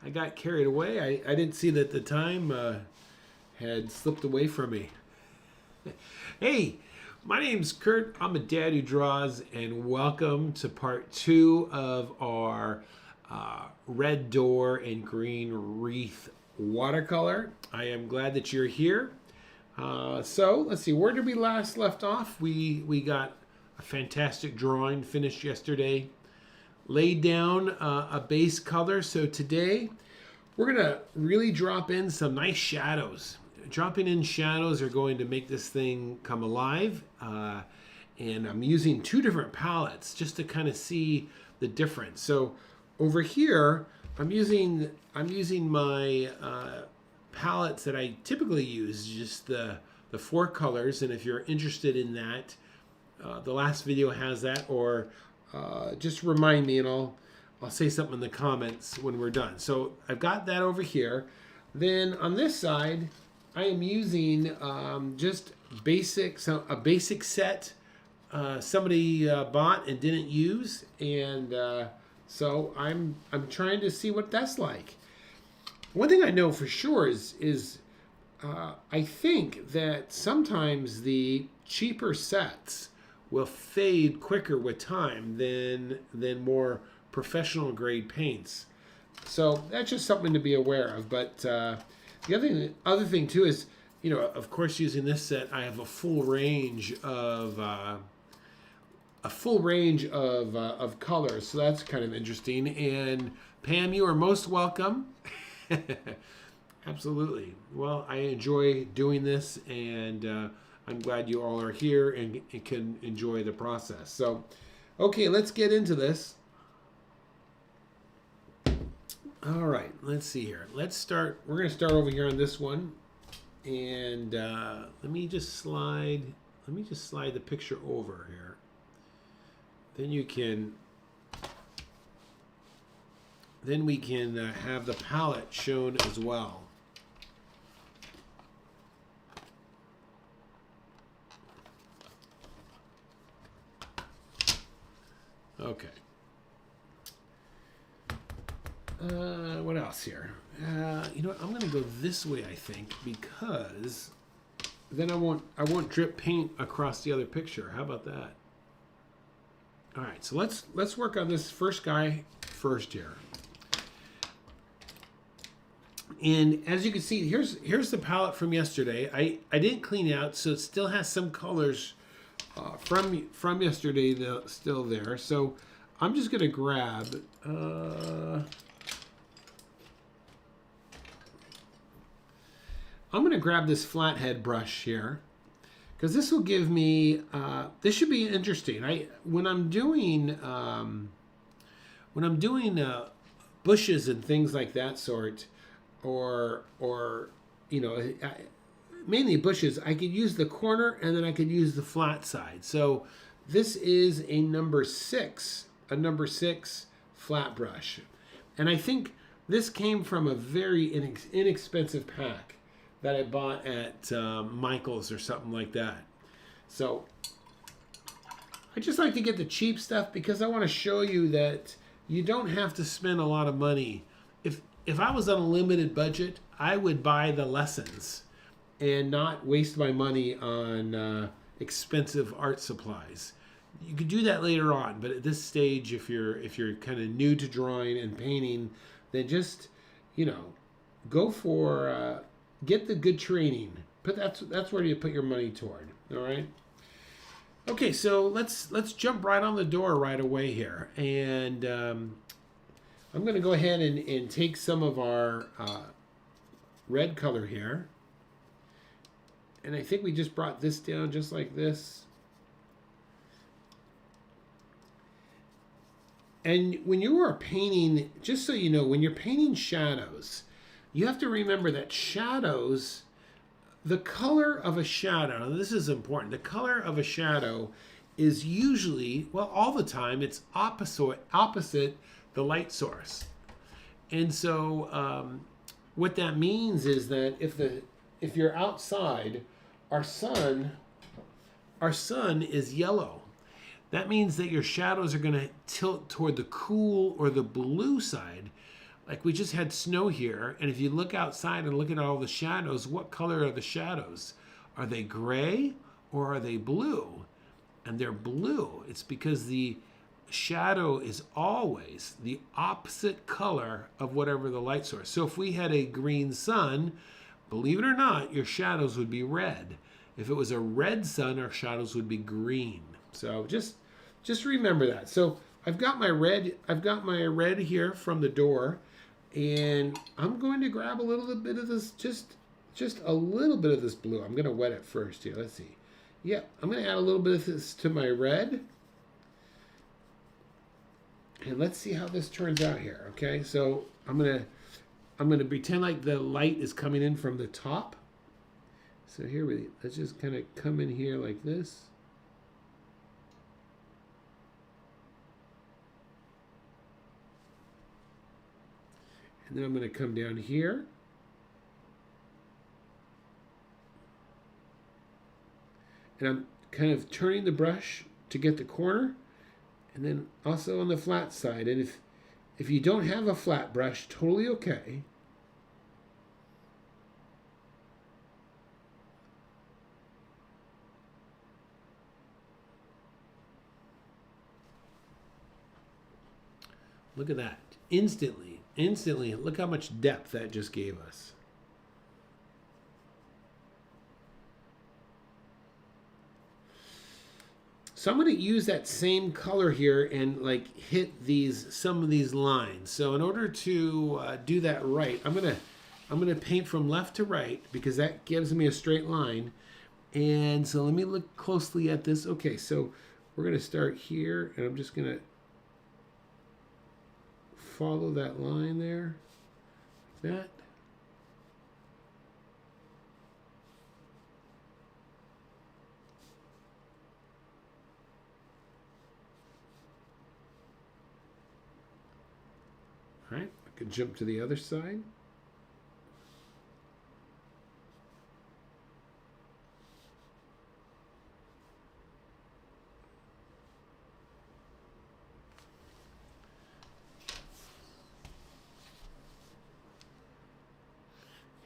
I got carried away. I didn't see that the time had slipped away from me. Hey, my name's Kurt. I'm a dad who draws, and welcome to part 2 of our red door and green wreath watercolor. I am glad that you're here. So let's see, where did we last left off? We got a fantastic drawing finished yesterday. Laid down a base color. So today we're gonna really drop in some nice shadows. Dropping in shadows are going to make this thing come alive. And I'm using 2 different palettes just to kind of see the difference. So over here, I'm using my palettes that I typically use, just the 4 colors. And if you're interested in that, the last video has that, or just remind me and I'll say something in the comments when we're done. So I've got that over here. Then on this side, I am using just a basic set somebody bought and didn't use, and so I'm trying to see what that's like. One thing I know for sure is I think that sometimes the cheaper sets will fade quicker with time than more professional grade paints. So that's just something to be aware of. But the other thing too is, you know, of course, using this set, I have a full range of colors. So that's kind of interesting. And Pam, you are most welcome. Absolutely. Well, I enjoy doing this, and I'm glad you all are here and can enjoy the process. So, okay, let's get into this. All right, let's see here. Let's start. We're going to start over here on this one, and let me just slide the picture over here. Then we can have the palette shown as well. Okay. What else here? You know what? I'm going to go this way, I think, because then I won't drip paint across the other picture. How about that? All right, so let's work on this first guy first here. And as you can see, here's the palette from yesterday. I didn't clean it out, so it still has some colors from yesterday still there. So I'm just gonna grab this flathead brush here, because this will give me this should be interesting. When I'm doing bushes and things like that sort, or you know, mainly bushes, I could use the corner and then I could use the flat side. So this is a number 6 flat brush, and I think this came from a very inexpensive pack that I bought at Michael's or something like that. So I just like to get the cheap stuff because I want to show you that you don't have to spend a lot of money. If I was on a limited budget, I would buy the lessons and not waste my money on expensive art supplies. You could do that later on, but at this stage, if you're kind of new to drawing and painting, then just, you know, go for get the good training. That's where you put your money toward. All right. Okay, so let's jump right on the door right away here, and I'm going to go ahead and take some of our red color here. And I think we just brought this down just like this. And when you are painting, just so you know, when you're painting shadows, you have to remember that shadows, the color of a shadow, and this is important, the color of a shadow is usually, well, all the time, it's opposite the light source. And so what that means is that if you're outside, our sun is yellow. That means that your shadows are going to tilt toward the cool or the blue side, like we just had snow here, and if you look outside and look at all the shadows, what color are the shadows? Are they gray or are they blue? And they're blue. It's because the shadow is always the opposite color of whatever the light source. So if we had a green sun, believe it or not, your shadows would be red. If it was a red sun, our shadows would be green. So just remember that. So I've got my red here from the door, and I'm going to grab a little bit of this, just a little bit of this blue. I'm going to wet it first here. Let's see. Yeah, I'm going to add a little bit of this to my red. And let's see how this turns out here. Okay, so I'm gonna pretend like the light is coming in from the top. So here let's just kind of come in here like this. And then I'm going to come down here. And I'm kind of turning the brush to get the corner. And then also on the flat side. And if you don't have a flat brush, totally okay. Look at that. Instantly, look how much depth that just gave us. So I'm going to use that same color here and like hit some of these lines. So in order to do that right, I'm going to paint from left to right because that gives me a straight line. And so let me look closely at this. Okay, so we're going to start here, and I'm just going to follow that line there, like that. All right, I can jump to the other side.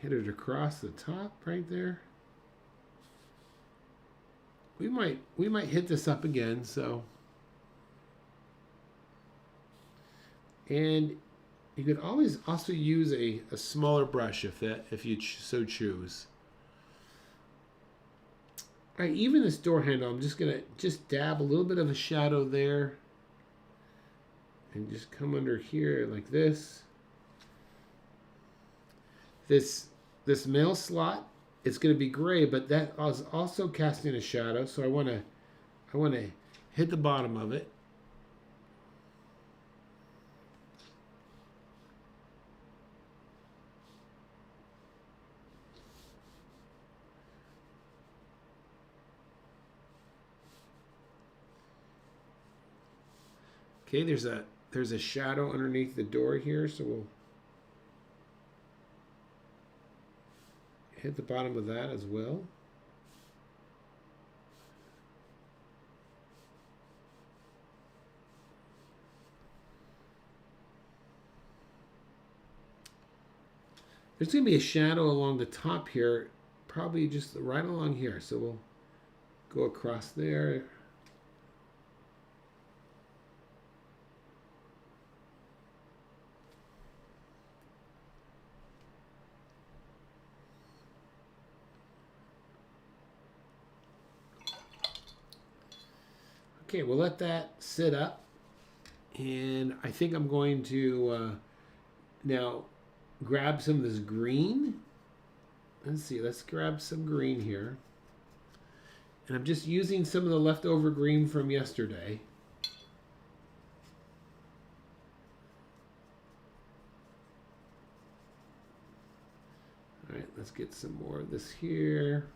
Hit it across the top right there. We might hit this up again, so. And you could always also use a smaller brush if you so choose. All right, even this door handle, I'm just gonna dab a little bit of a shadow there, and just come under here like this. This mail slot, it's going to be gray, but that is also casting a shadow. So I want to hit the bottom of it. Okay, there's a shadow underneath the door here, so we'll hit the bottom of that as well. There's going to be a shadow along the top here, probably just right along here. So we'll go across there. Okay, we'll let that sit up. And I think I'm going to now grab some of this green. Let's see, let's grab some green here. And I'm just using some of the leftover green from yesterday. All right, let's get some more of this here.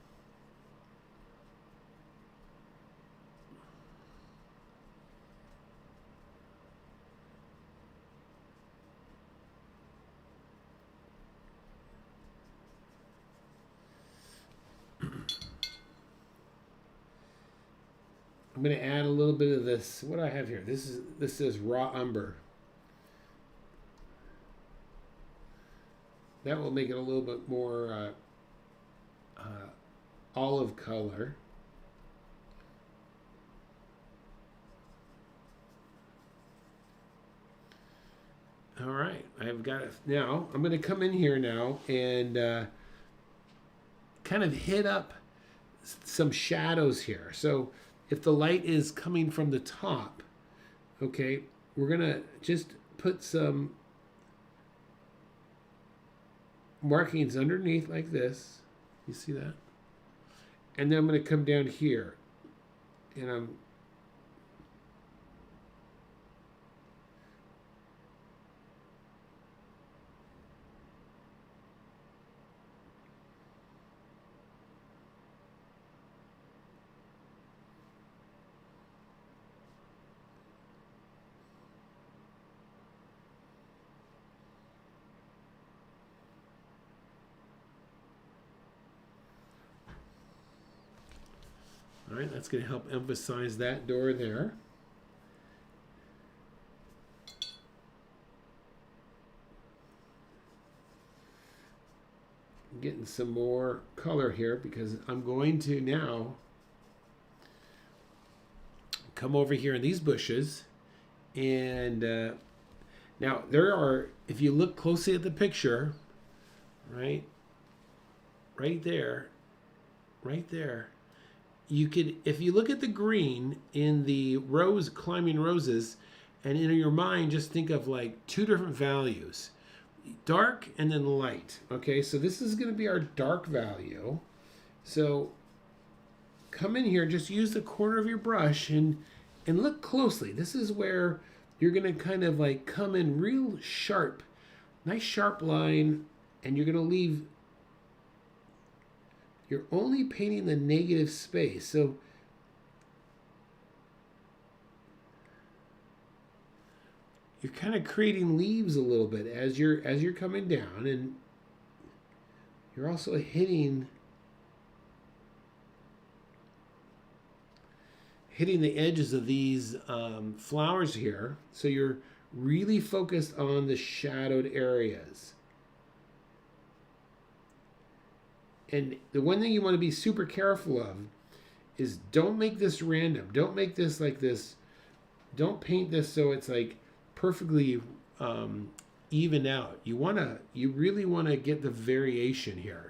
I'm going to add a little bit of this. What do I have here? This says raw umber. that will make it a little bit more olive color. All right, I've got it. Now, I'm going to come in here now and kind of hit up some shadows here. So if the light is coming from the top, okay, we're going to just put some markings underneath like this. You see that? And then I'm going to come down here and I'm all right, that's going to help emphasize that door there. I'm getting some more color here because I'm going to now come over here in these bushes. And now there are, if you look closely at the picture, right there, you could, if you look at the green in the rose, climbing roses, and in your mind just think of like two different values, dark and then light. Okay, so this is going to be our dark value. So come in here, just use the corner of your brush and look closely. This is where you're going to kind of like come in real sharp, nice sharp line, and you're going to leave, you're only painting the negative space. So you're kind of creating leaves a little bit as you're coming down, and you're also hitting the edges of these flowers here. So you're really focused on the shadowed areas. And the one thing you want to be super careful of is don't make this random. Don't make this like this. Don't paint this so it's like perfectly even out. You really want to get the variation here.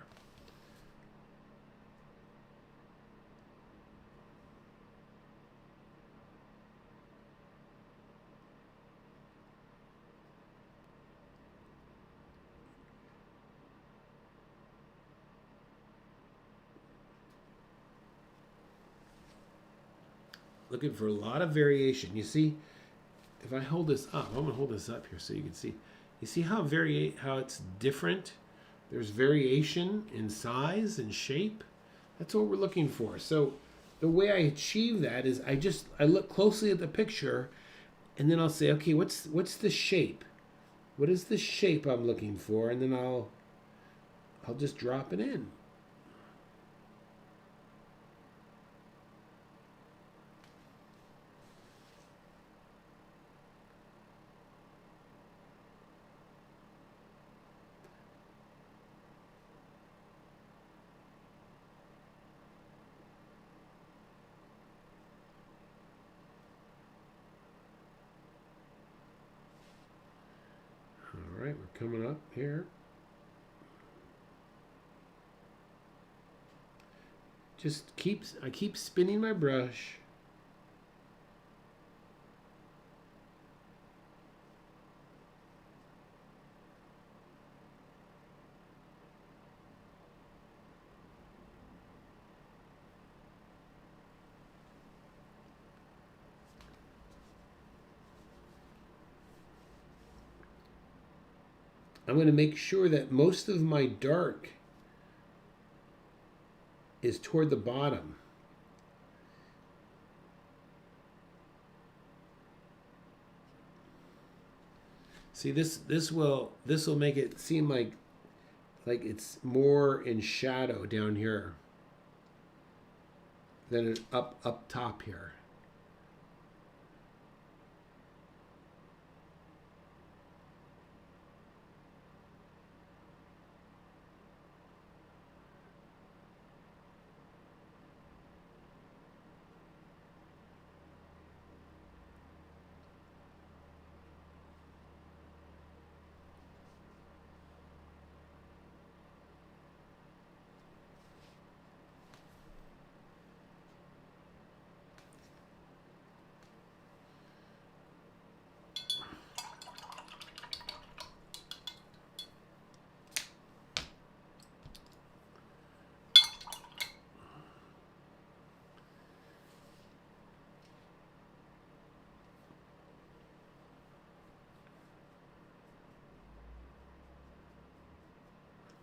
Looking for a lot of variation. You see, if I hold this up, I'm gonna hold this up here so you can see. You see how it's different? There's variation in size and shape. That's what we're looking for. So the way I achieve that is I look closely at the picture, and then I'll say, okay, what's the shape? What is the shape I'm looking for? And then I'll just drop it in. All right, we're coming up here. I keep spinning my brush. I'm going to make sure that most of my dark is toward the bottom. See, this will make it seem like it's more in shadow down here than up top here.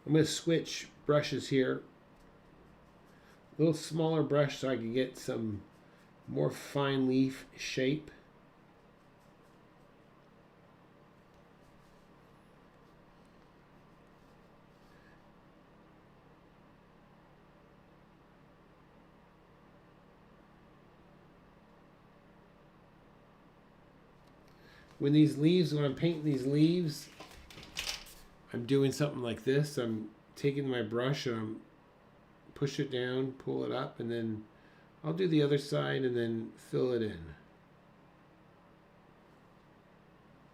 I'm going to switch brushes here. A little smaller brush so I can get some more fine leaf shape. When I'm painting these leaves, I'm doing something like this. I'm taking my brush and I'm push it down, pull it up, and then I'll do the other side and then fill it in.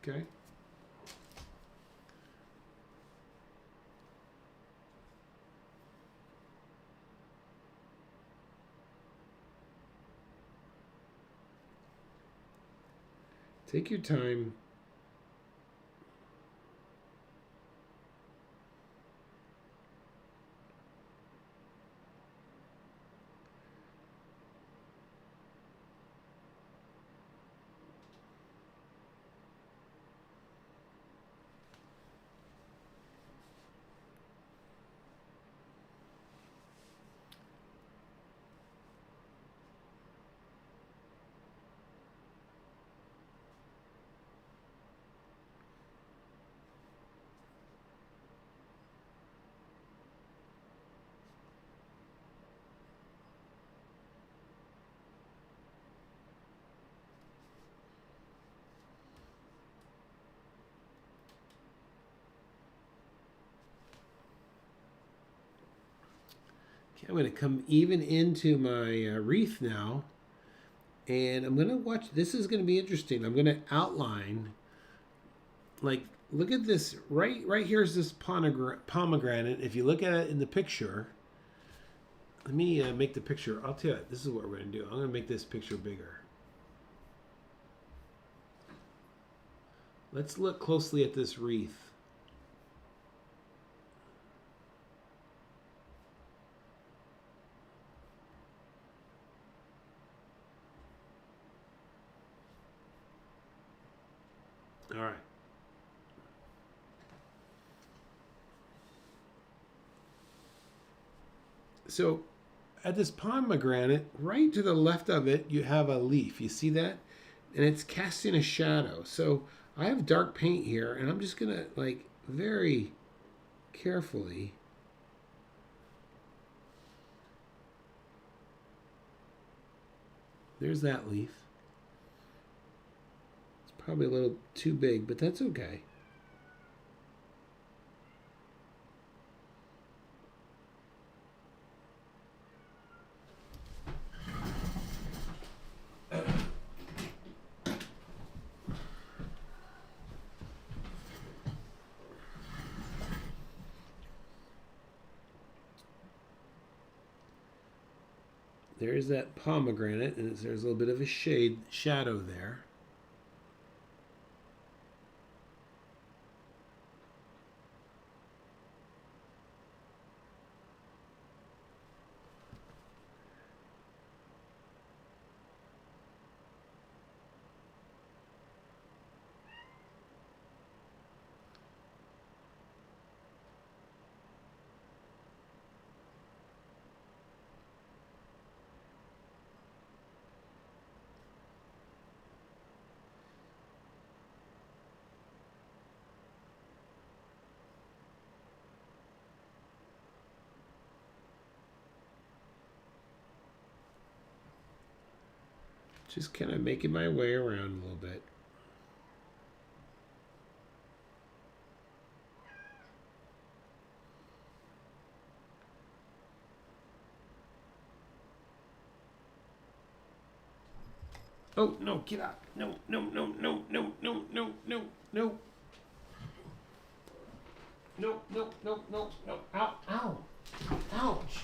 Okay. Take your time. Okay, I'm going to come even into my wreath now, and I'm going to watch. This is going to be interesting. I'm going to outline, like, look at this. Right here is this pomegranate. If you look at it in the picture, let me make the picture. I'll tell you, this is what we're going to do. I'm going to make this picture bigger. Let's look closely at this wreath. All right. So at this pomegranate, right to the left of it, you have a leaf. You see that? And it's casting a shadow. So I have dark paint here, and I'm just going to, like, very carefully there's that leaf. It's probably a little too big, but that's okay. There's that pomegranate, and there's a little bit of a shadow there. Just kind of making my way around a little bit. Oh, no, get out. No, no, no, no, no, no, no, no, no. No, no, no, no, no. Ow, ow. Ouch.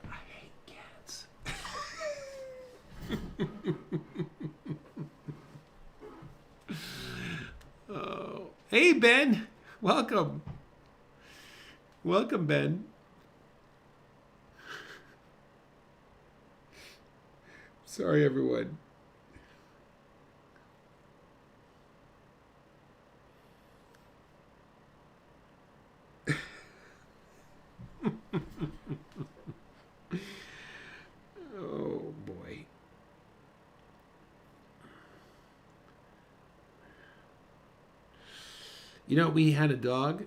I hate cats. Oh. Hey, Ben. Welcome. Welcome, Ben. Sorry, everyone. You know, we had a dog,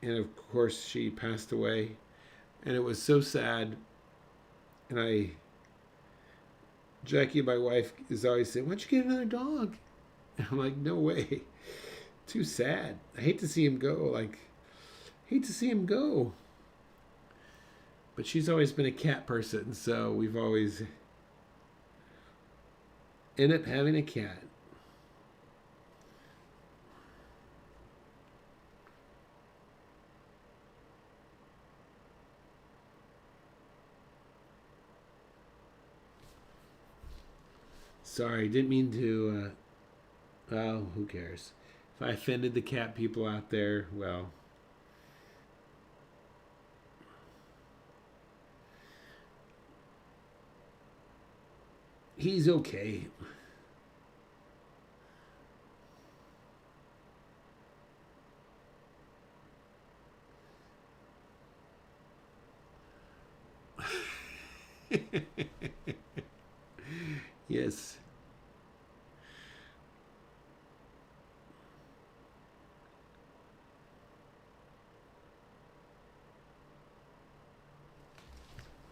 and of course she passed away, and it was so sad. And Jackie, my wife, is always saying, "Why don't you get another dog?" And I'm like, "No way, too sad. I hate to see him go. Like, hate to see him go." But she's always been a cat person, so we've always ended up having a cat. Sorry, didn't mean to. Oh, who cares? If I offended the cat people out there, well, he's okay. Yes.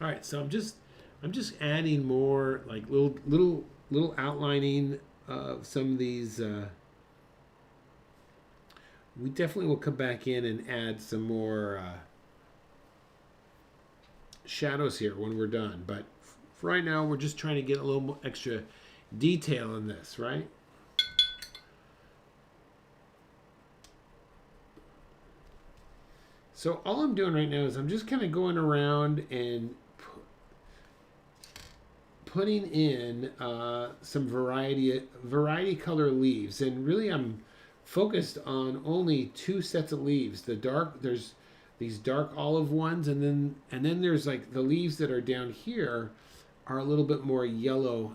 All right, so I'm just adding more like little outlining of some of these. We definitely will come back in and add some more shadows here when we're done. But for right now, we're just trying to get a little more extra detail in this, right? So all I'm doing right now is I'm just kind of going around and putting in some variety color leaves, and really I'm focused on only two sets of leaves. There's these dark olive ones, and then there's like the leaves that are down here are a little bit more yellow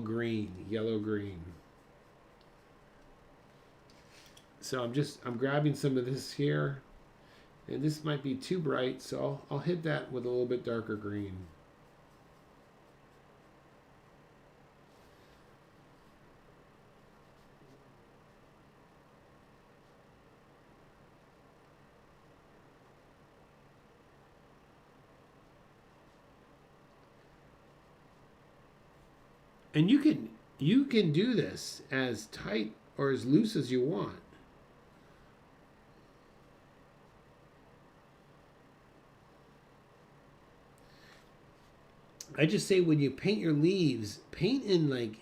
green. So I'm grabbing some of this here, and this might be too bright, so I'll hit that with a little bit darker green. And you can do this as tight or as loose as you want. I just say when you paint your leaves, paint in like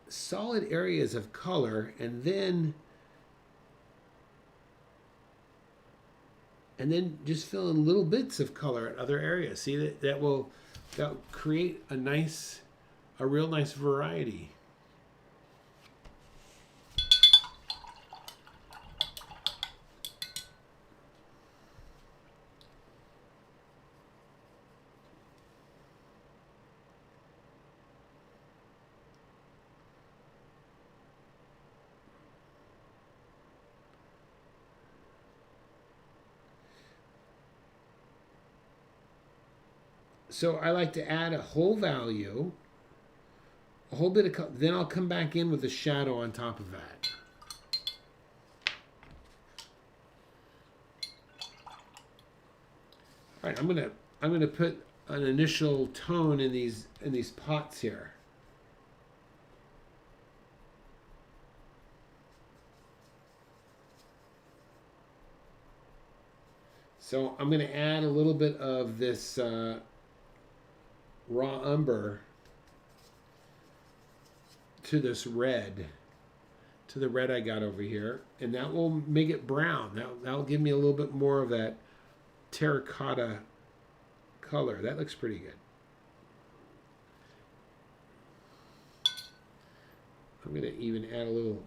solid areas of color, and then just fill in little bits of color at other areas. See that will create a real nice variety. So I like to add a whole value, a whole bit of then I'll come back in with a shadow on top of that. All right, I'm gonna put an initial tone in these pots here. So I'm going to add a little bit of this raw umber to this red, to the red I got over here, and that will make it brown. That'll give me a little bit more of that terracotta color. That looks pretty good. I'm going to even add a little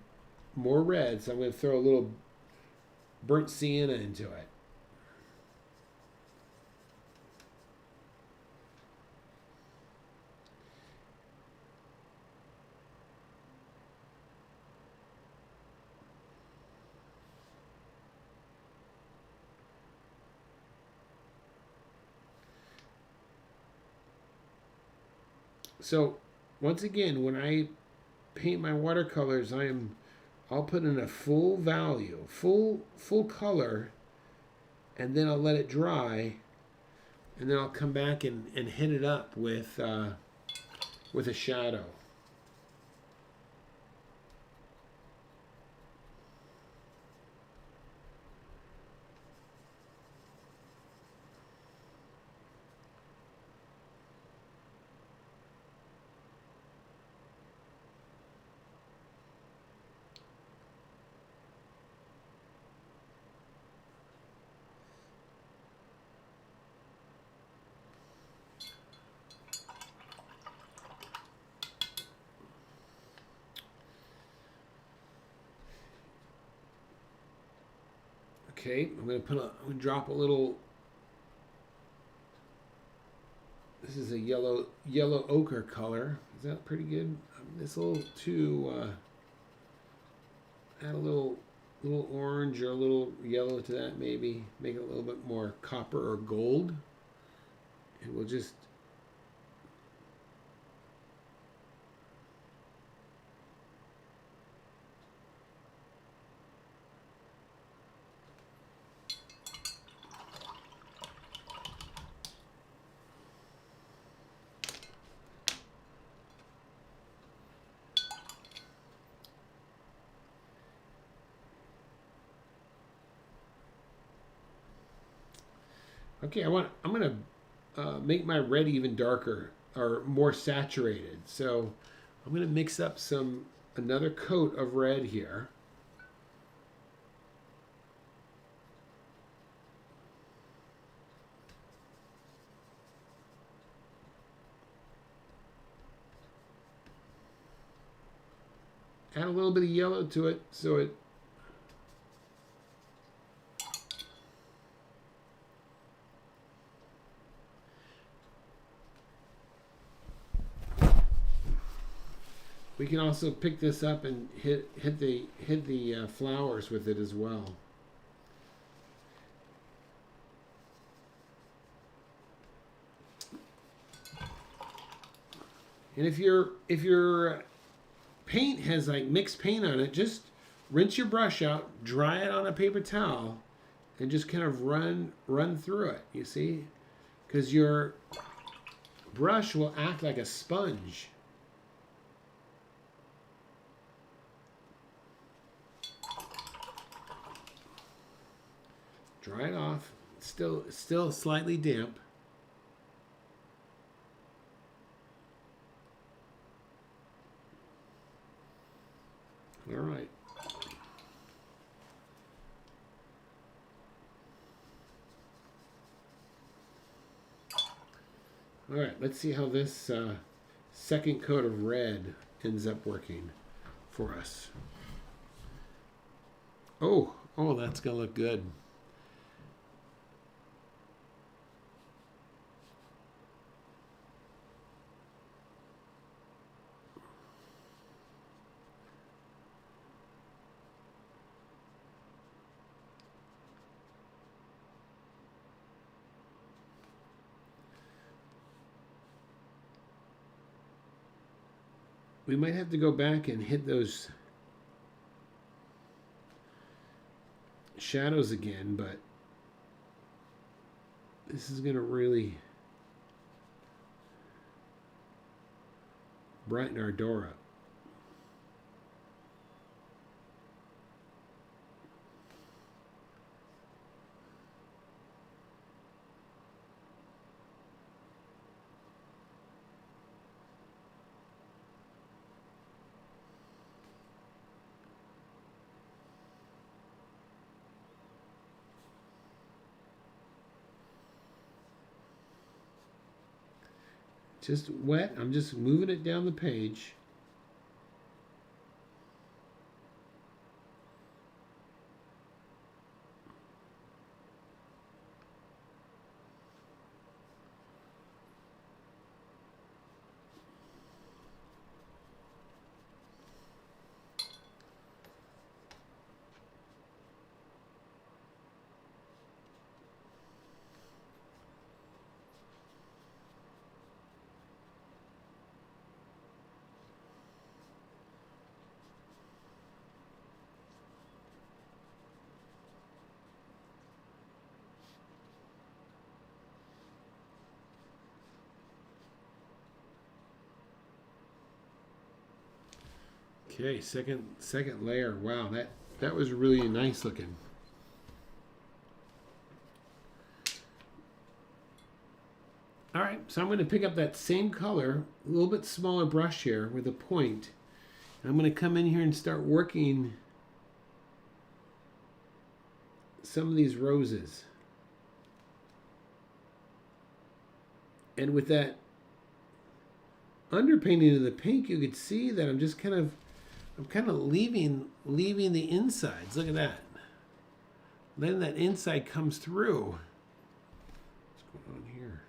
more red, so I'm going to throw a little burnt sienna into it. So once again, when I paint my watercolors, I am I'll put in a full value, full color, and then I'll let it dry, and then I'll come back and hit it up with a shadow. Okay, I'm gonna drop a little. This is a yellow ochre color. Is that pretty good? It's a little too. Add a little orange or a little yellow to that, maybe make it a little bit more copper or gold. And we'll just. Okay, I'm gonna make my red even darker or more saturated. So I'm gonna mix up another coat of red here. Add a little bit of yellow to it so it. We can also pick this up and hit the flowers with it as well. And if your paint has like mixed paint on it, just rinse your brush out, dry it on a paper towel, and just kind of run through it. You see, because your brush will act like a sponge. Dry it off. Still slightly damp. All right. All right, let's see how this second coat of red ends up working for us. Oh, that's gonna look good. We might have to go back and hit those shadows again, but this is going to really brighten our door up. Just wet. I'm just moving it down the page. Okay, second layer. Wow, that was really nice looking. All right, so I'm going to pick up that same color, a little bit smaller brush here with a point. I'm going to come in here and start working some of these roses. And with that underpainting of the pink, you could see that I'm kind of leaving the insides. Look at that. Then that inside comes through. What's going on here?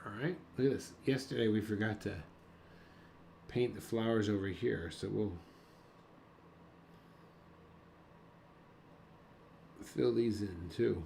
All right, look at this. Yesterday we forgot to paint the flowers over here, so we'll fill these in too.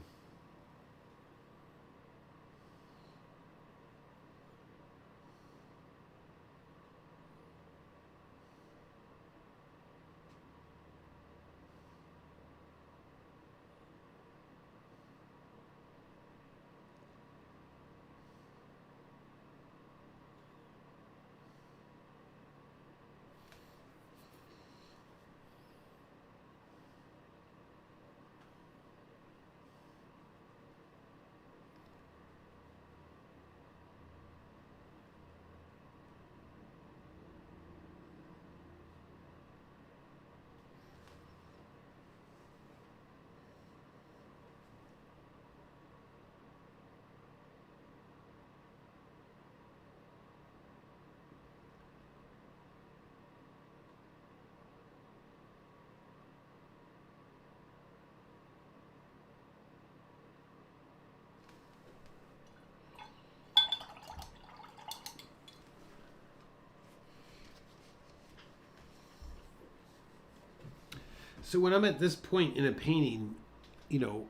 So when I'm at this point in a painting,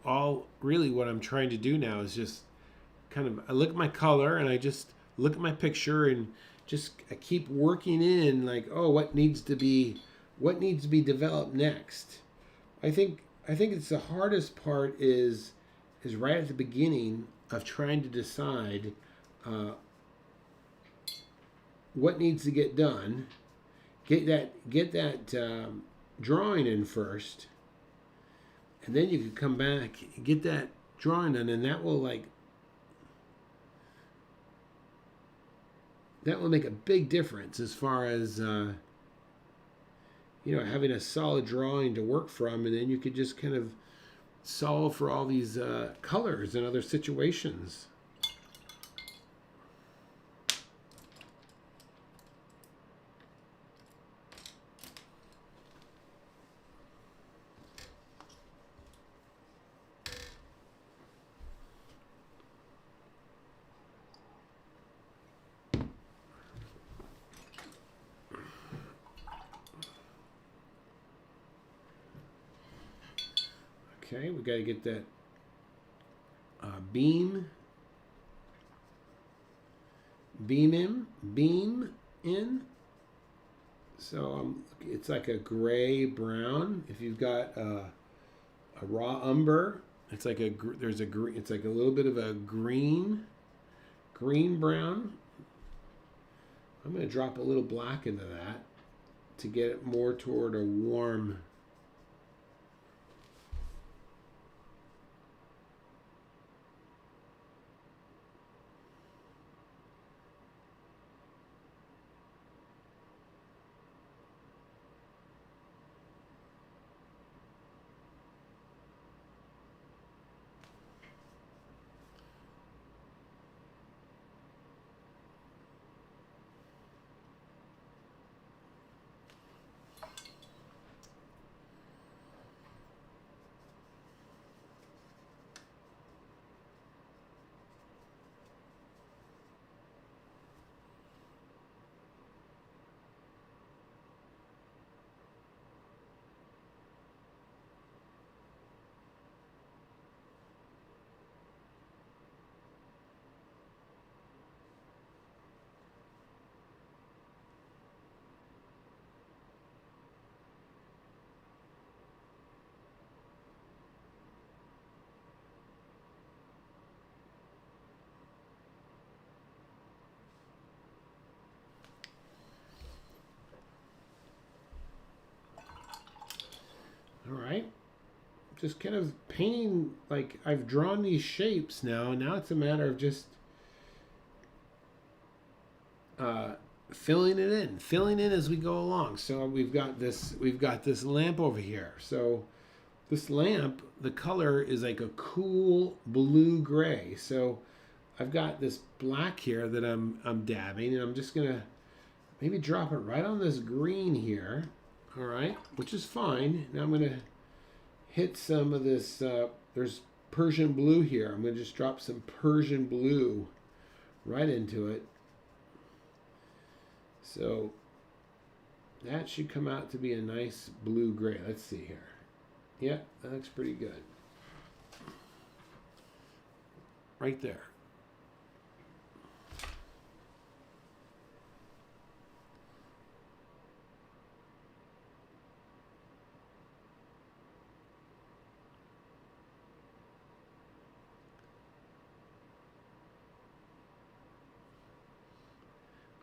all really what I'm trying to do now is just I look at my color and I just look at my picture and I keep working in like, oh, what needs to be developed next. I think it's the hardest part is right at the beginning of trying to decide what needs to get done. Get that drawing in first, and then you can come back and get that drawing done, and that will make a big difference as far as having a solid drawing to work from, and then you could just kind of solve for all these colors and other situations. Okay, we got to get that beam, beam in. So it's like a gray brown. If you've got a raw umber, it's like it's like a little bit of a green brown. I'm going to drop a little black into that to get it more toward a warm. All right. Just kind of painting, like I've drawn these shapes now. Now it's a matter of just filling in as we go along. So we've got this lamp over here. So this lamp, the color is like a cool blue gray. So I've got this black here that I'm dabbing, and I'm just gonna maybe drop it right on this green here. All right, which is fine. Now I'm gonna hit some of this. There's Persian blue here. I'm gonna just drop some Persian blue right into it. So that should come out to be a nice blue gray. Let's see here. Yeah, that looks pretty good. Right there.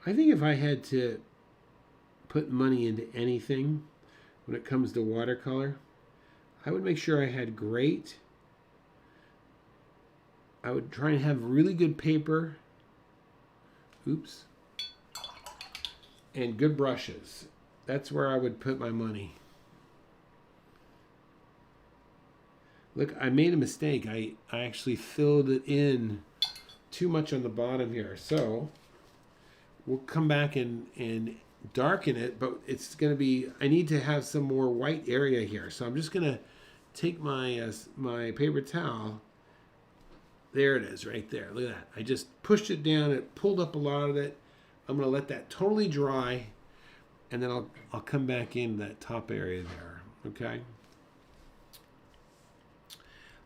I think if I had to put money into anything when it comes to watercolor, I would make sure I had I would try and have really good paper. Oops. And good brushes. That's where I would put my money. Look, I made a mistake. I actually filled it in too much on the bottom here. So we'll come back and darken it, but it's going to be, I need to have some more white area here. So I'm just going to take my my paper towel. There it is right there. Look at that. I just pushed it down. It pulled up a lot of it. I'm going to let that totally dry, and then I'll come back in that top area there. Okay.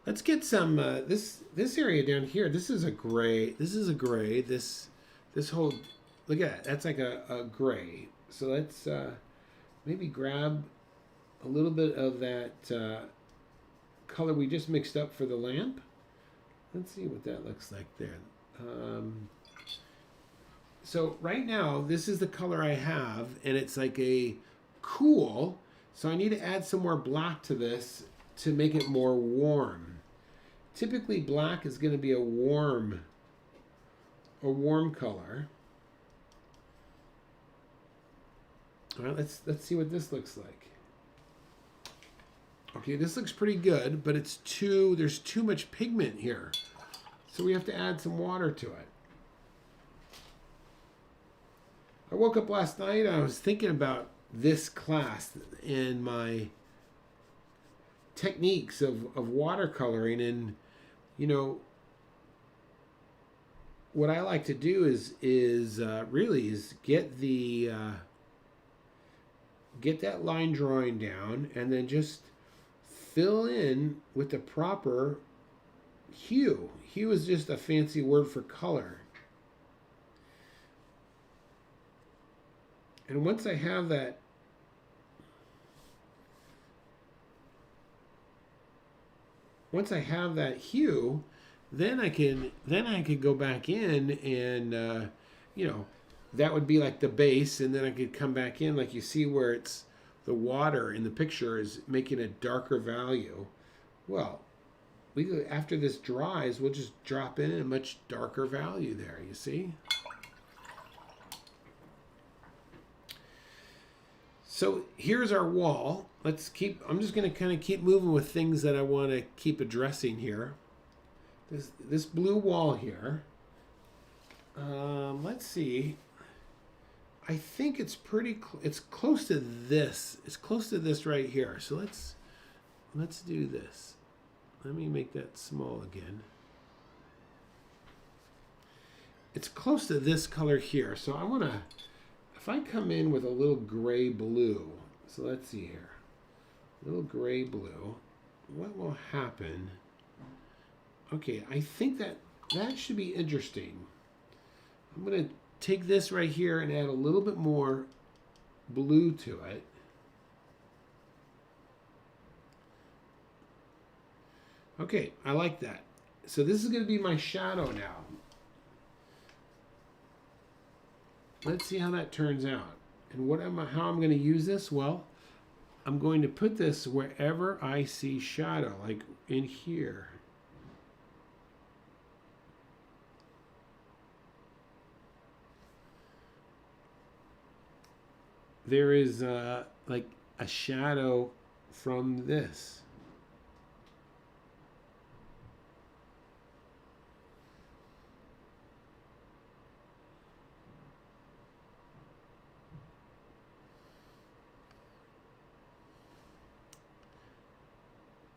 Let's get some this area down here. This is a gray. This whole, look at that. That's like a gray. So let's maybe grab a little bit of that color we just mixed up for the lamp. Let's see what that looks like there. So right now, this is the color I have, and it's like a cool. So I need to add some more black to this to make it more warm. Typically, black is going to be a warm color. All right, let's see what this looks like. Okay, this looks pretty good, but there's too much pigment here. So we have to add some water to it. I woke up last night, I was thinking about this class and my techniques of watercoloring, and you know, what I like to do is get that line drawing down, and then just fill in with the proper hue. Hue is just a fancy word for color. And once I have that, hue, then I could go back in and you know, that would be like the base, and then I could come back in, like you see where it's the water in the picture is making a darker value. Well, after this dries, we'll just drop in a much darker value there, you see? So here's our wall. I'm just going to kind of keep moving with things that I want to keep addressing here. This blue wall here. Let's see. I think it's it's close to this. It's close to this right here. So let's do this. Let me make that small again. It's close to this color here. So I want to, if I come in with a little gray blue, so let's see here. A little gray blue. What will happen? Okay, I think that should be interesting. I'm going to take this right here and add a little bit more blue to it. Okay, I like that. So this is going to be my shadow now. Let's see how that turns out. And how I'm going to use this? Well, I'm going to put this wherever I see shadow, like in here. There is like a shadow from this.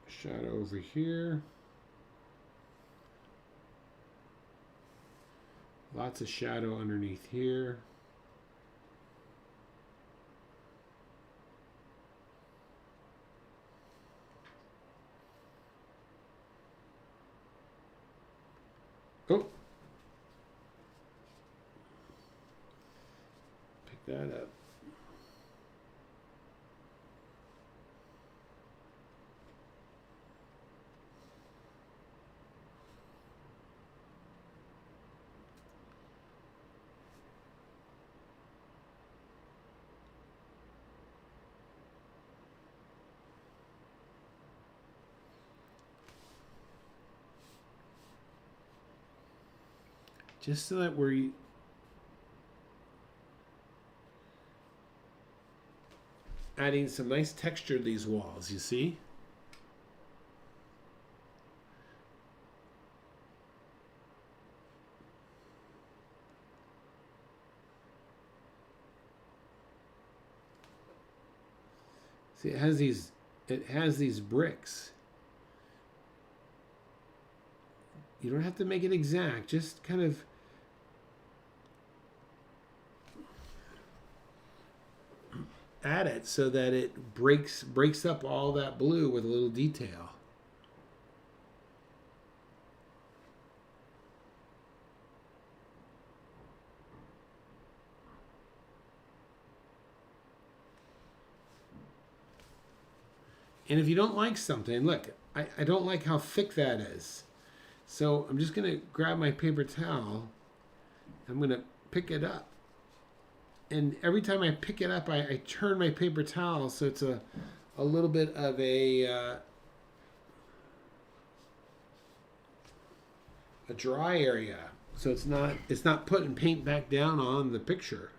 Shadow over here. Lots of shadow underneath here. Oh. Pick that up. Just so that we're adding some nice texture to these walls, you see? See, it has these bricks. You don't have to make it exact, just kind of add it so that it breaks up all that blue with a little detail. And if you don't like something, look, I don't like how thick that is. So I'm just going to grab my paper towel. I'm going to pick it up. And every time I pick it up, I turn my paper towel so it's a little bit of a dry area. So it's not putting paint back down on the picture.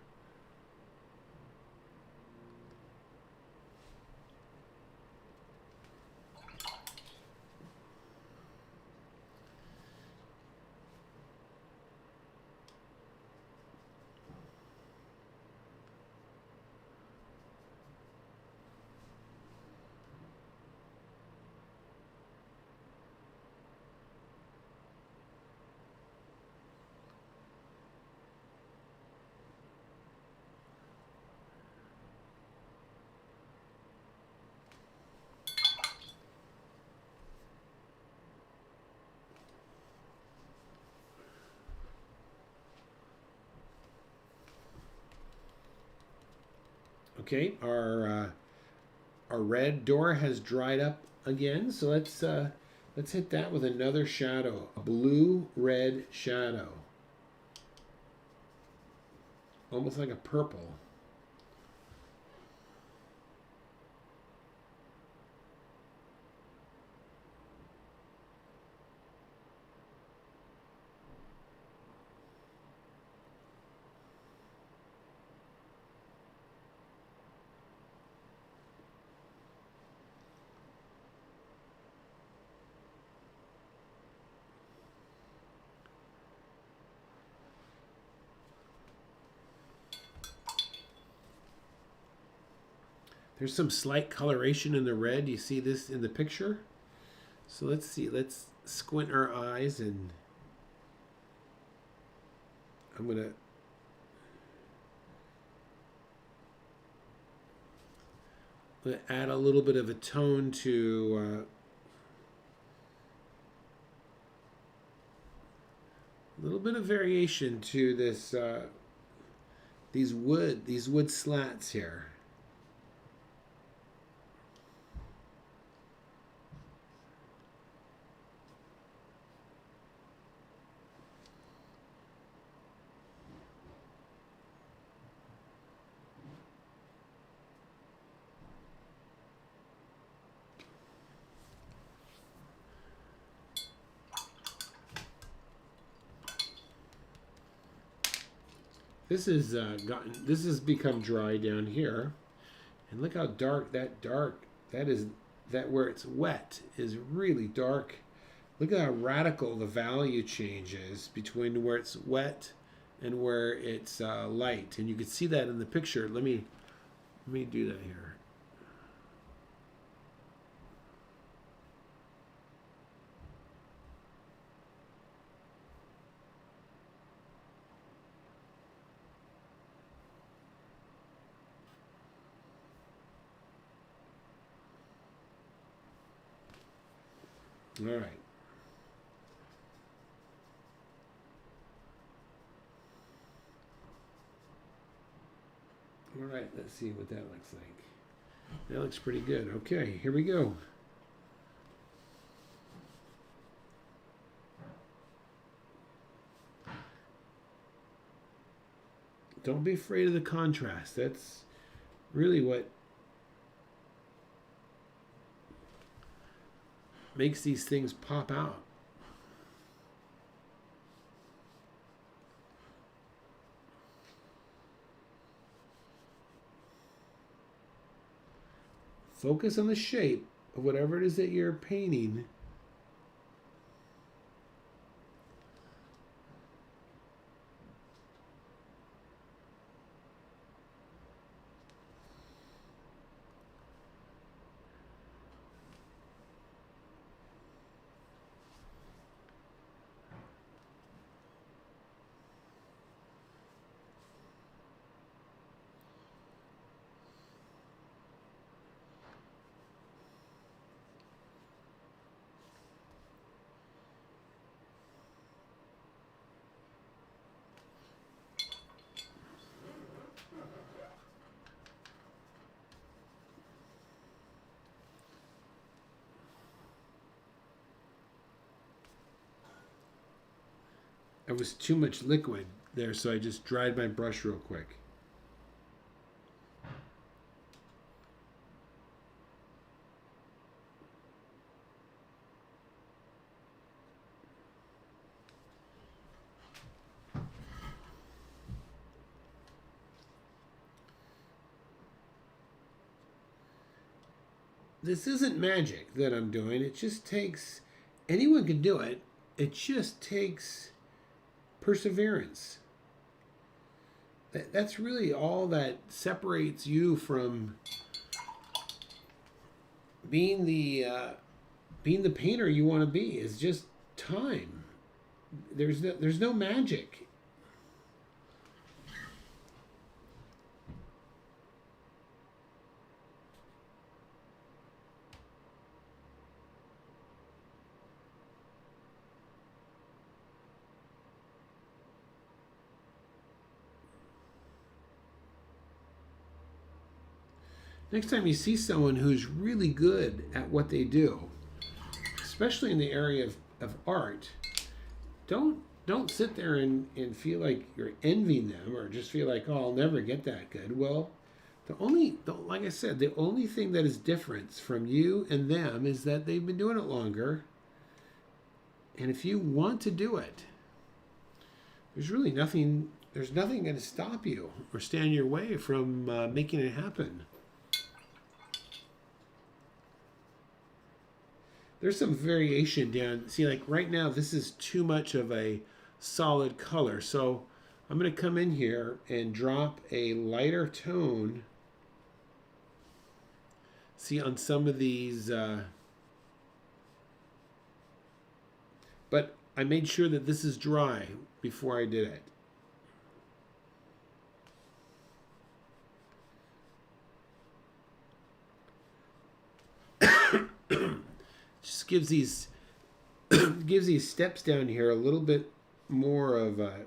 Okay, our red door has dried up again, so let's hit that with another shadow, a blue-red shadow, almost like a purple. There's some slight coloration in the red. You see this in the picture? So let's see. Let's squint our eyes, and I'm going to add a little bit of a tone to a little bit of variation to this these wood slats here. This has become dry down here, and look how dark that is. That where it's wet is really dark. Look at how radical the value change is between where it's wet and where it's light, and you can see that in the picture. Let me do that here. All right. All right, let's see what that looks like. That looks pretty good. Okay, here we go. Don't be afraid of the contrast. That's really what makes these things pop out. Focus on the shape of whatever it is that you're painting. There was too much liquid there, so I just dried my brush real quick. This isn't magic that I'm doing. It just takes, anyone can do it. It just takes perseverance. That's really all that separates you from being the painter you want to be, is just time. There's no magic. Next time you see someone who's really good at what they do, especially in the area of art, don't sit there and feel like you're envying them or just feel like, oh, I'll never get that good. Well, like I said, the only thing that is different from you and them is that they've been doing it longer. And if you want to do it, there's nothing going to stop you or stand in your way from making it happen. There's some variation down. See, like right now, this is too much of a solid color. So I'm going to come in here and drop a lighter tone. See, on some of these, but I made sure that this is dry before I did it. Just gives these gives these steps down here a little bit more of a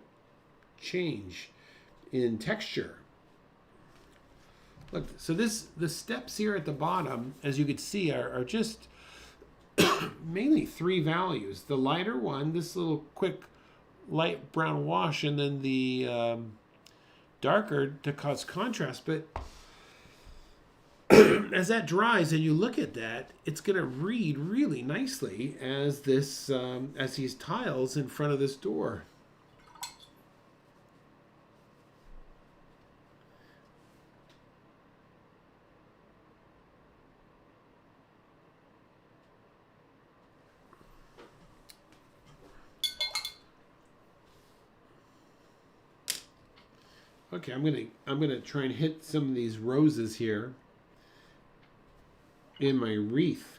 change in texture. Look, so the steps here at the bottom, as you can see, are just mainly three values. The lighter one, this little quick light brown wash, and then the darker to cause contrast. But as that dries and you look at that, it's going to read really nicely as this as these tiles in front of this door. Okay, I'm gonna try and hit some of these roses here in my wreath.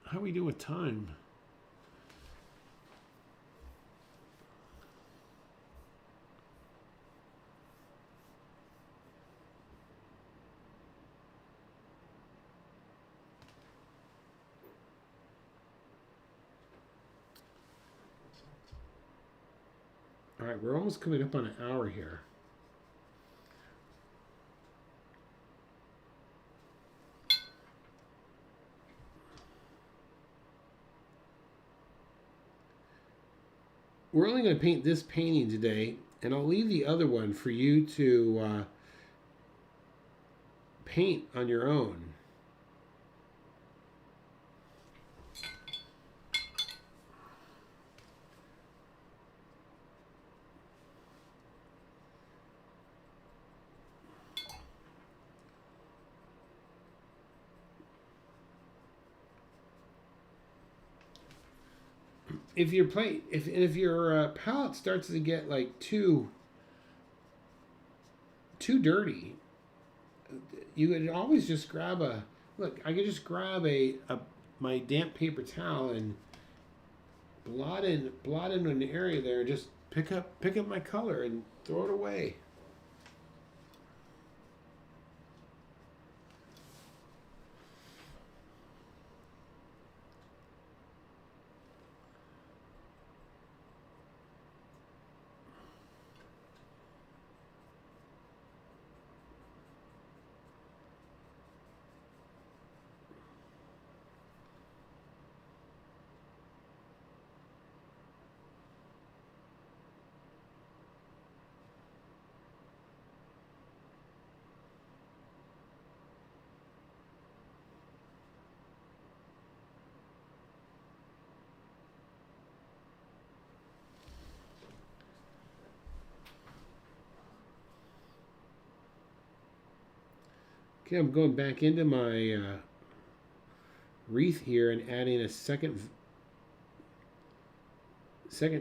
How we do with time? All right, we're almost coming up on an hour here. We're only going to paint this painting today, and I'll leave the other one for you to paint on your own. If your palette starts to get like too dirty, you could always just grab a look. I could just grab my damp paper towel and blot in an area there, and just pick up my color and throw it away. Okay, I'm going back into my wreath here and adding a second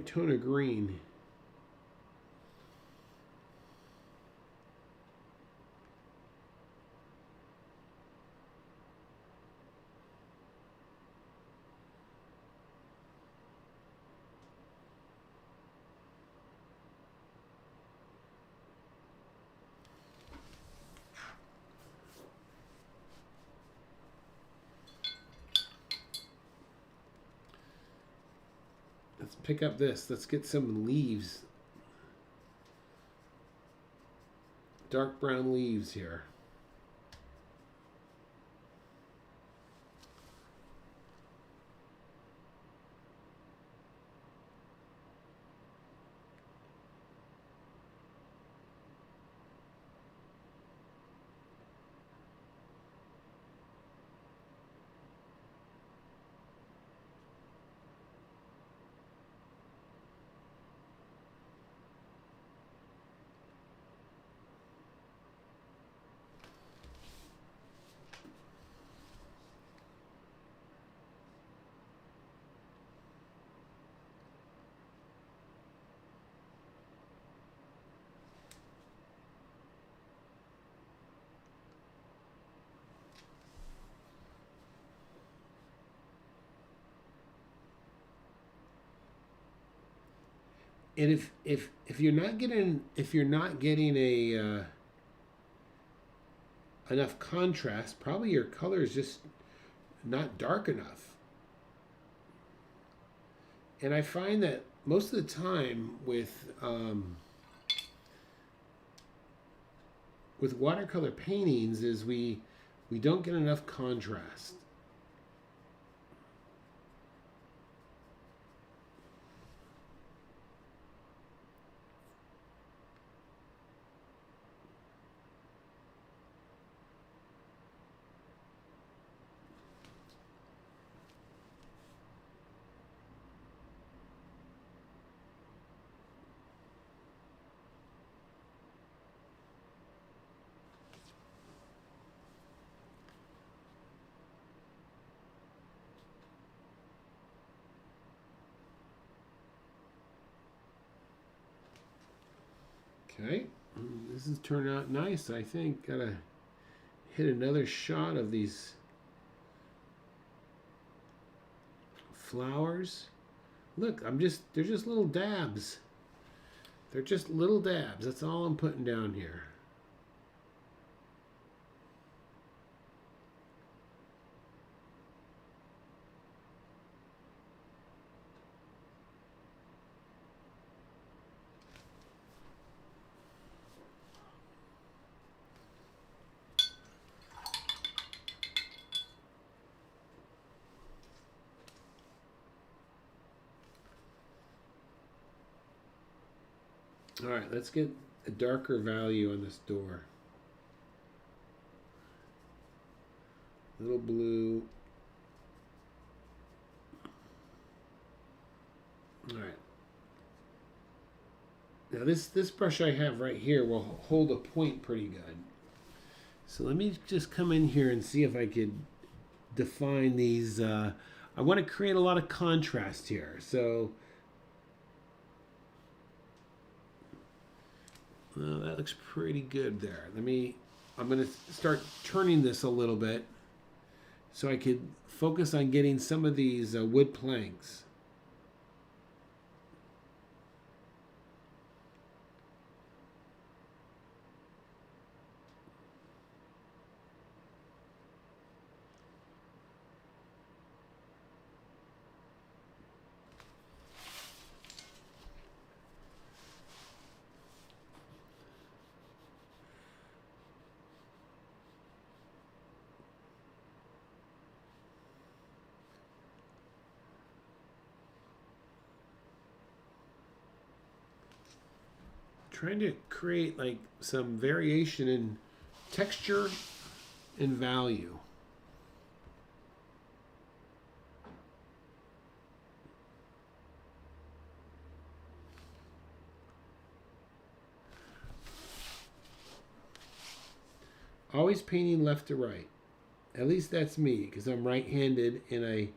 tone of green. pick up this. Let's get some leaves. Dark brown leaves here. And if you're not getting a enough contrast, probably your color is just not dark enough. And I find that most of the time with watercolor paintings is we don't get enough contrast. Okay, this has turned out nice. I think gotta hit another shot of these flowers. Look, they're just little dabs. They're just little dabs. That's all I'm putting down here. All right, let's get a darker value on this door. Little blue. All right. Now this brush I have right here will hold a point pretty good. So let me just come in here and see if I could define these. I want to create a lot of contrast here. So that looks pretty good there. I'm going to start turning this a little bit so I could focus on getting some of these wood planks. Trying to create like some variation in texture and value. Always painting left to right. At least that's me, because I'm right-handed and I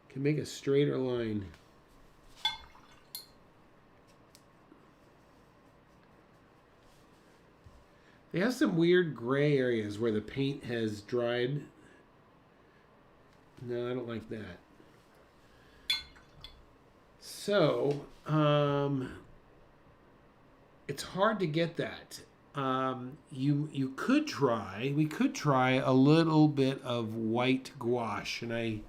can make a straighter line. They have some weird gray areas where the paint has dried. No, I don't like that. So, it's hard to get that. We could try a little bit of white gouache, and I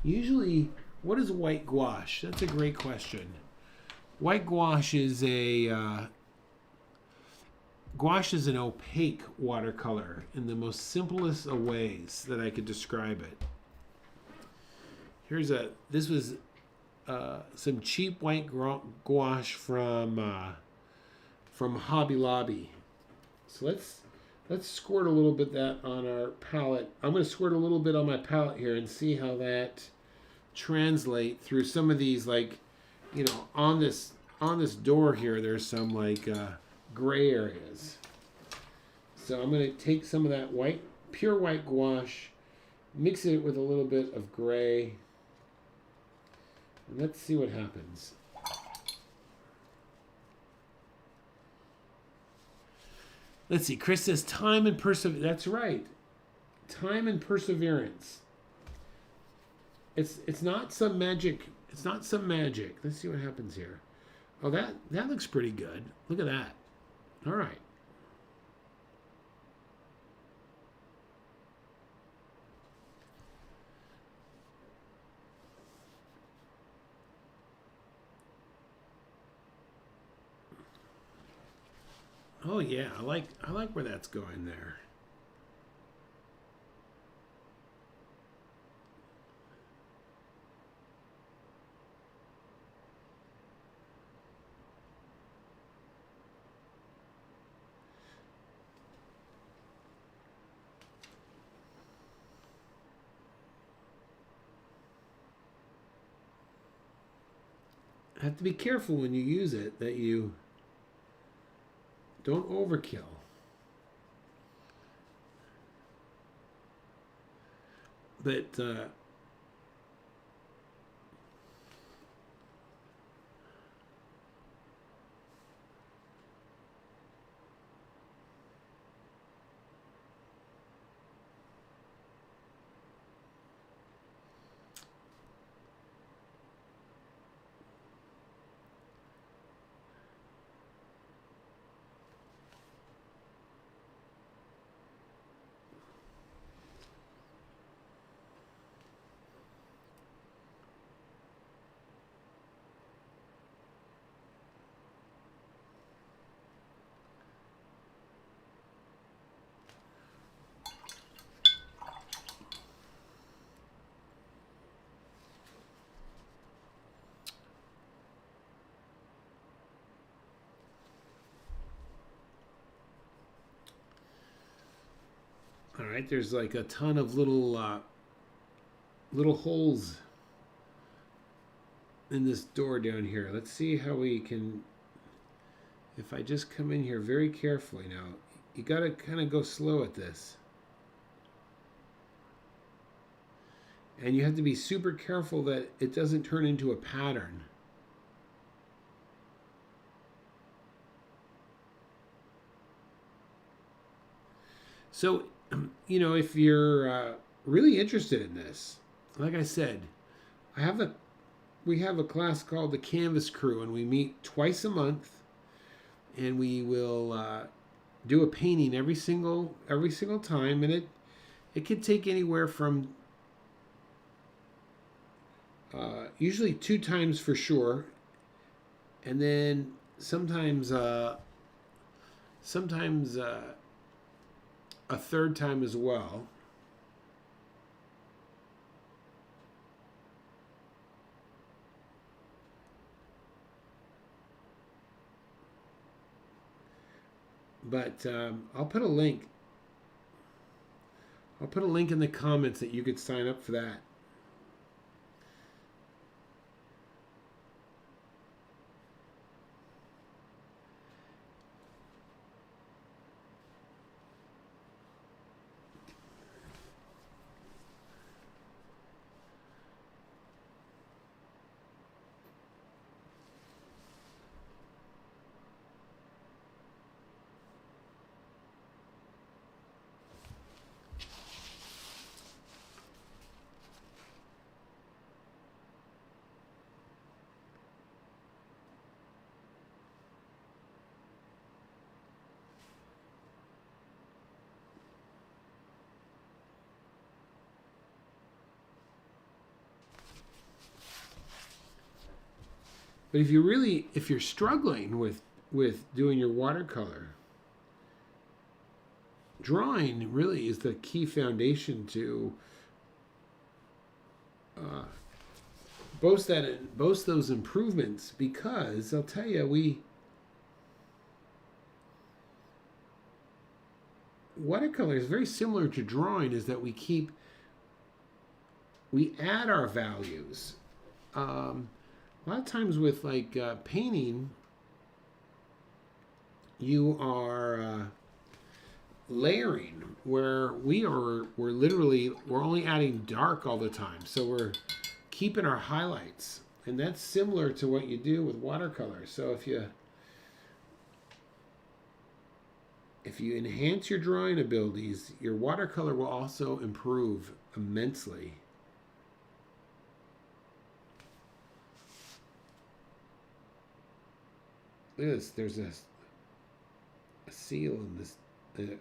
usually What is white gouache? That's a great question. White gouache is gouache is an opaque watercolor in the most simplest of ways that I could describe it. This was some cheap white gouache from Hobby Lobby. So let's squirt a little bit that on our palette. I'm going to squirt a little bit on my palette here and see how that translate through some of these, like, you know, on this door here. There's some like gray areas. So I'm going to take some of that pure white gouache, mix it with a little bit of gray, and let's see what happens. Let's see. Chris says time and perseverance. That's right. Time and perseverance. It's not some magic. It's not some magic. Let's see what happens here. Oh, that looks pretty good. Look at that. All right. Oh yeah, I like where that's going there. Have to be careful when you use it that you don't overkill. But all right, there's like a ton of little holes in this door down here. Let's see how we can, if I just come in here very carefully now. You got to kind of go slow at this. And you have to be super careful that it doesn't turn into a pattern. So, you know, if you're really interested in this, like I said, we have a class called the Canvas Crew, and we meet twice a month, and we will do a painting every single time, and it could take anywhere from usually 2 times for sure, and then sometimes a 3rd time as well. But I'll put a link. I'll put a link in the comments that you could sign up for that. But if you're struggling with doing your watercolor, drawing really is the key foundation to boast those improvements, because I'll tell you, watercolor is very similar to drawing, is that we add our values. A lot of times with like painting, you are layering, where we're only adding dark all the time, so we're keeping our highlights, and that's similar to what you do with watercolor. So if you enhance your drawing abilities, your watercolor will also improve immensely. Look at this. There's a seal in this, a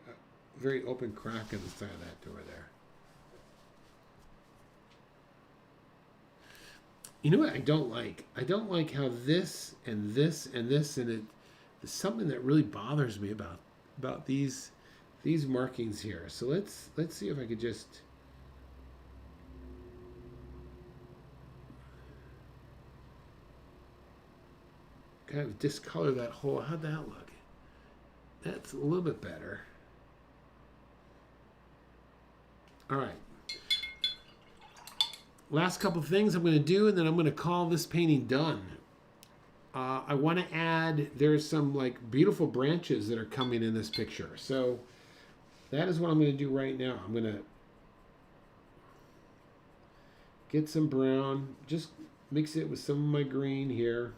very open crack in the side of that door there. You know what I don't like? I don't like how this and this and this, and it's something that really bothers me about these markings here. So let's see if I could just kind of discolor that whole. How'd that look? That's a little bit better. All right. Last couple things I'm going to do, and then I'm going to call this painting done. I want to add, there's some like beautiful branches that are coming in this picture. So that is what I'm going to do right now. I'm going to get some brown, just mix it with some of my green here.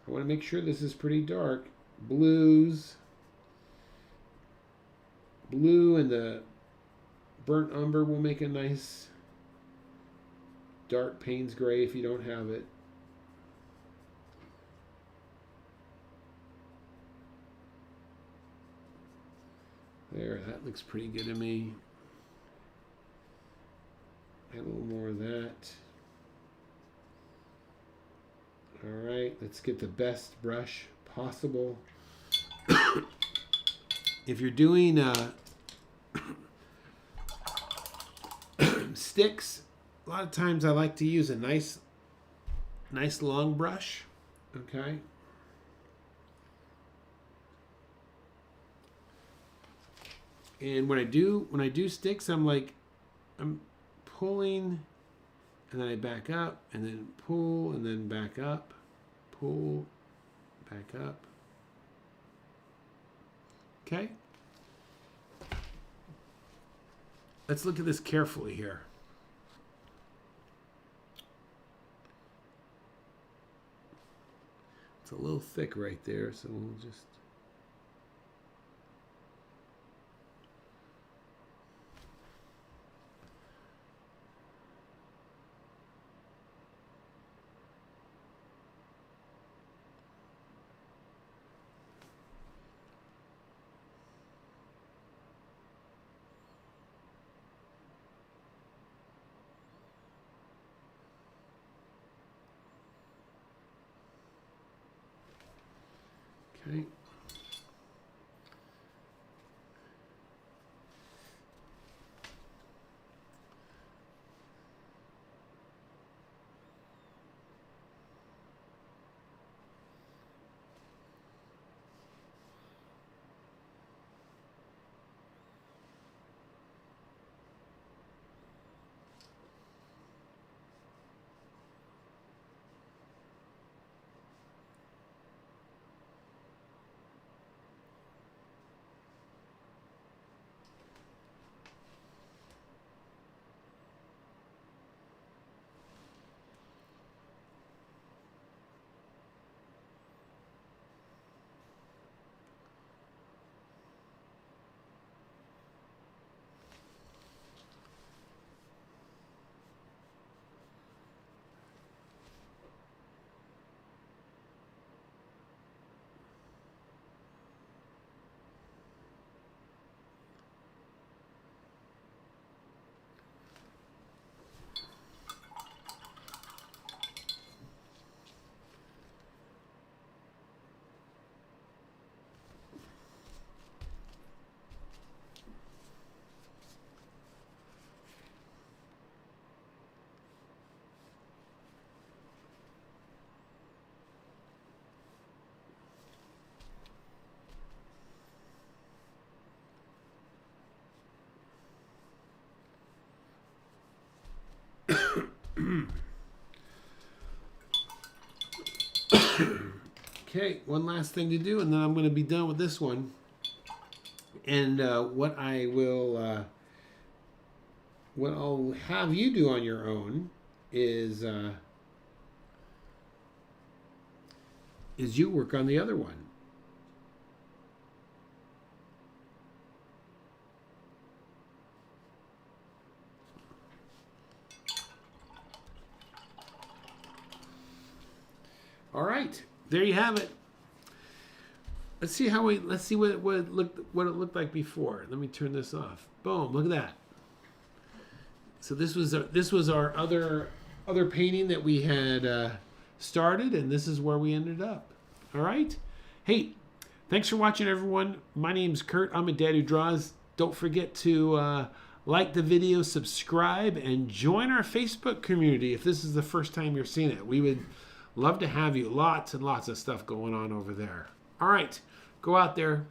I want to make sure this is pretty dark. Blues. Blue and the burnt umber will make a nice dark Payne's gray if you don't have it. There, that looks pretty good to me. Add a little more of that. All right, let's get the best brush possible. If you're doing sticks, a lot of times I like to use a nice long brush. Okay. And when I do sticks, I'm pulling, and then I back up, and then pull, and then back up, pull, back up. Okay. Let's look at this carefully here. It's a little thick right there, so we'll just... Okay. Okay, one last thing to do, and then I'm going to be done with this one. And what I'll have you do on your own is you work on the other one. All right, there you have it. Let's see what it looked like before. Let me turn this off. Boom! Look at that. So this was our other painting that we had started, and this is where we ended up. All right. Hey, thanks for watching, everyone. My name's Kurt. I'm a dad who draws. Don't forget to like the video, subscribe, and join our Facebook community if this is the first time you're seeing it. We would love to have you. Lots and lots of stuff going on over there. All right, go out there,